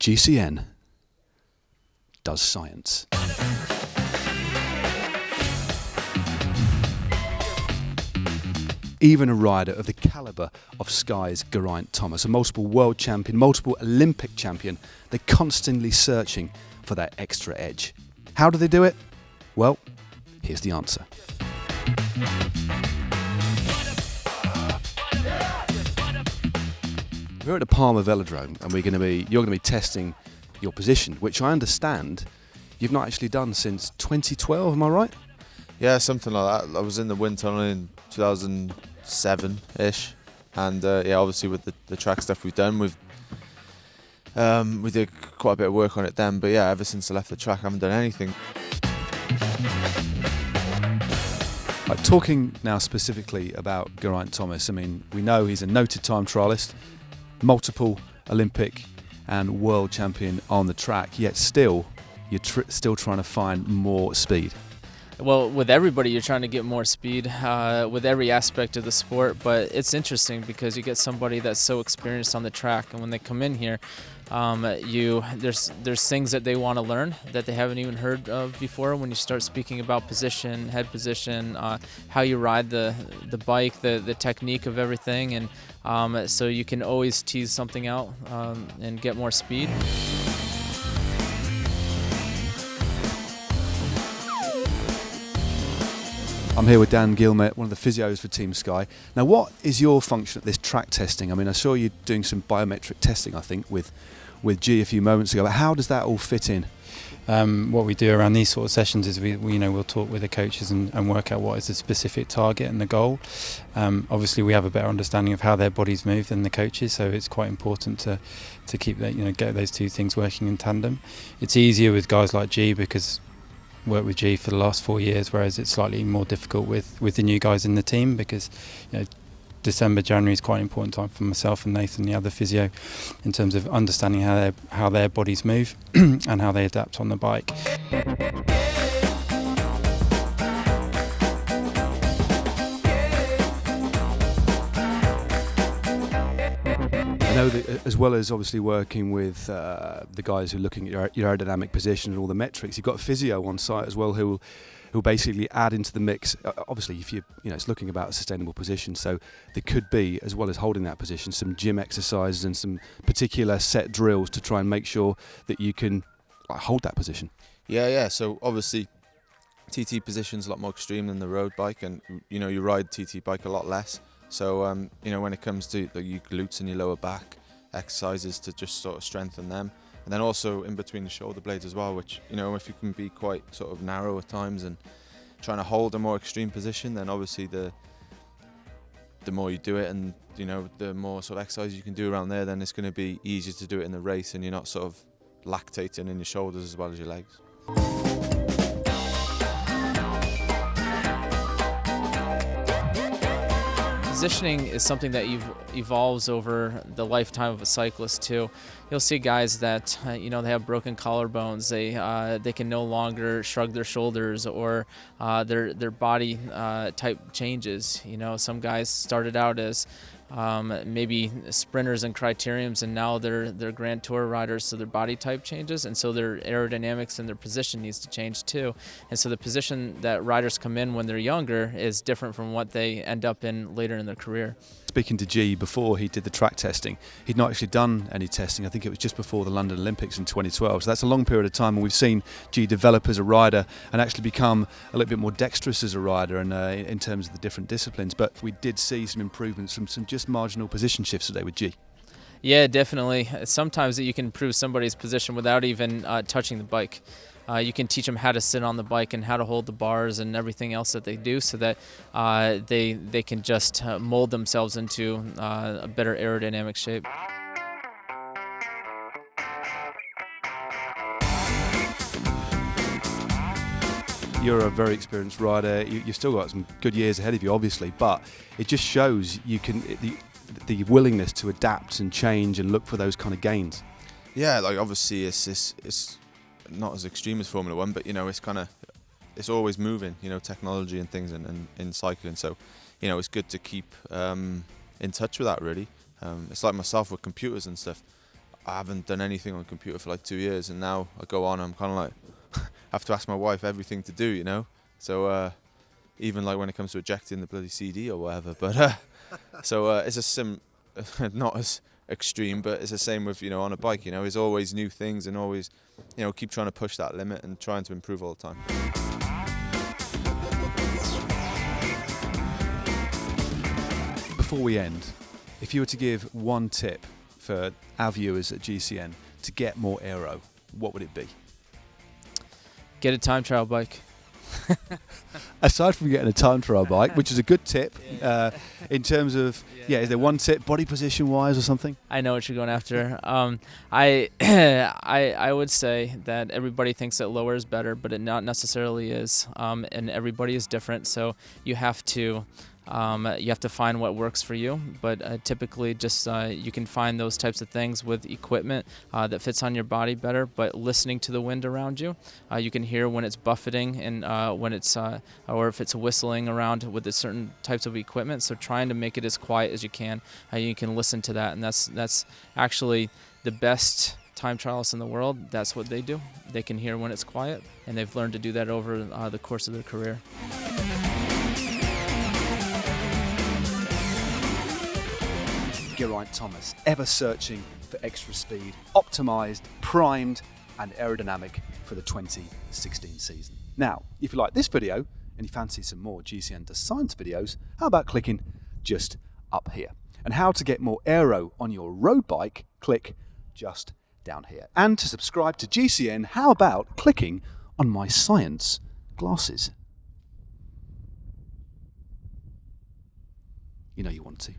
GCN does science. Even a rider of the calibre of Sky's Geraint Thomas, a multiple world champion, multiple Olympic champion, they're constantly searching for that extra edge. How do they do it? Well, here's the answer. We're at the Palmer velodrome, and you're going to be testing your position, which I understand you've not actually done since 2012. Am I right? Yeah, something like that. I was in the wind tunnel in 2007-ish, and obviously with the track stuff we've done, we did quite a bit of work on it then. But yeah, ever since I left the track, I haven't done anything. Talking now specifically about Geraint Thomas, I mean, we know he's a noted time trialist, multiple Olympic and world champion on the track, yet still you're still trying to find more speed. Well, with everybody, you're trying to get more speed with every aspect of the sport, but it's interesting because you get somebody that's so experienced on the track, and when they come in here, there's things that they want to learn that they haven't even heard of before. When you start speaking about position, head position, how you ride the bike, the technique of everything, and so you can always tease something out and get more speed. I'm here with Dan Gilmet, one of the physios for Team Sky. Now, what is your function at this track testing? I mean, I saw you doing some biometric testing, I think, with G a few moments ago. But how does that all fit in? What we do around these sort of sessions is we'll talk with the coaches and work out what is the specific target and the goal. Obviously, we have a better understanding of how their bodies move than the coaches, so it's quite important to keep that, get those two things working in tandem. It's easier with guys like G because worked with G for the last 4 years, whereas it's slightly more difficult with the new guys in the team because December, January is quite an important time for myself and Nathan, the other physio, in terms of understanding how their bodies move and how they adapt on the bike. I know that as well as obviously working with the guys who are looking at your aerodynamic position and all the metrics, you've got a physio on site as well who'll basically add into the mix. Obviously, if it's looking about a sustainable position, so there could be, as well as holding that position, some gym exercises and some particular set drills to try and make sure that you can hold that position. Yeah. So obviously, TT position's a lot more extreme than the road bike, and you ride TT bike a lot less. So when it comes to your glutes and your lower back, exercises to just sort of strengthen them, and then also in between the shoulder blades as well, which if you can be quite sort of narrow at times and trying to hold a more extreme position, then obviously the more you do it, and the more sort of exercise you can do around there, then it's going to be easier to do it in the race, and you're not sort of lactating in your shoulders as well as your legs. Positioning is something that evolves over the lifetime of a cyclist too. You'll see guys that they have broken collarbones. They can no longer shrug their shoulders, or their body type changes. Some guys started out as maybe sprinters and criteriums, and now they're Grand Tour riders, so their body type changes, and so their aerodynamics and their position needs to change too. And so the position that riders come in when they're younger is different from what they end up in later in their career. Speaking to G before he did the track testing, he'd not actually done any testing. I think it was just before the London Olympics in 2012. So that's a long period of time, and we've seen G develop as a rider and actually become a little bit more dexterous as a rider, and in terms of the different disciplines. But we did see some improvements from some just marginal position shifts today with G. Yeah, definitely. Sometimes you can improve somebody's position without even touching the bike. You can teach them how to sit on the bike and how to hold the bars and everything else that they do, so that they can just mold themselves into a better aerodynamic shape. You're a very experienced rider. You've still got some good years ahead of you, obviously, but it just shows you can the willingness to adapt and change and look for those kind of gains. Yeah, obviously it's not as extreme as Formula 1, but it's always moving, technology and things and in cycling. So, it's good to keep in touch with that, really. It's like myself with computers and stuff. I haven't done anything on the computer for like 2 years, and now I go on, I'm kind of like have to ask my wife everything to do, you know. So even like when it comes to ejecting the bloody CD or whatever, but so it's a not as extreme, but it's the same with, you know, on a bike, you know, there's always new things and always, you know, keep trying to push that limit and trying to improve all the time. Before we end, if you were to give one tip for our viewers at GCN to get more aero, what would it be? Get a time trial bike. Aside from getting a time trial bike, which is a good tip, in terms of, is there one tip, body position wise or something? I know what you're going after. I would say that everybody thinks that lower is better, but it not necessarily is, and everybody is different. So you have to find what works for you, but typically just you can find those types of things with equipment that fits on your body better. But listening to the wind around you, you can hear when it's buffeting and when it's or if it's whistling around with the certain types of equipment. So trying to make it as quiet as you can listen to that, and that's actually the best time trialists in the world. That's what they do. They can hear when it's quiet, and they've learned to do that over the course of their career. Geraint Thomas, ever searching for extra speed, optimised, primed and aerodynamic for the 2016 season. Now, if you like this video and you fancy some more GCN Does Science videos, how about clicking just up here? And how to get more aero on your road bike, click just down here. And to subscribe to GCN, how about clicking on my science glasses? You know you want to.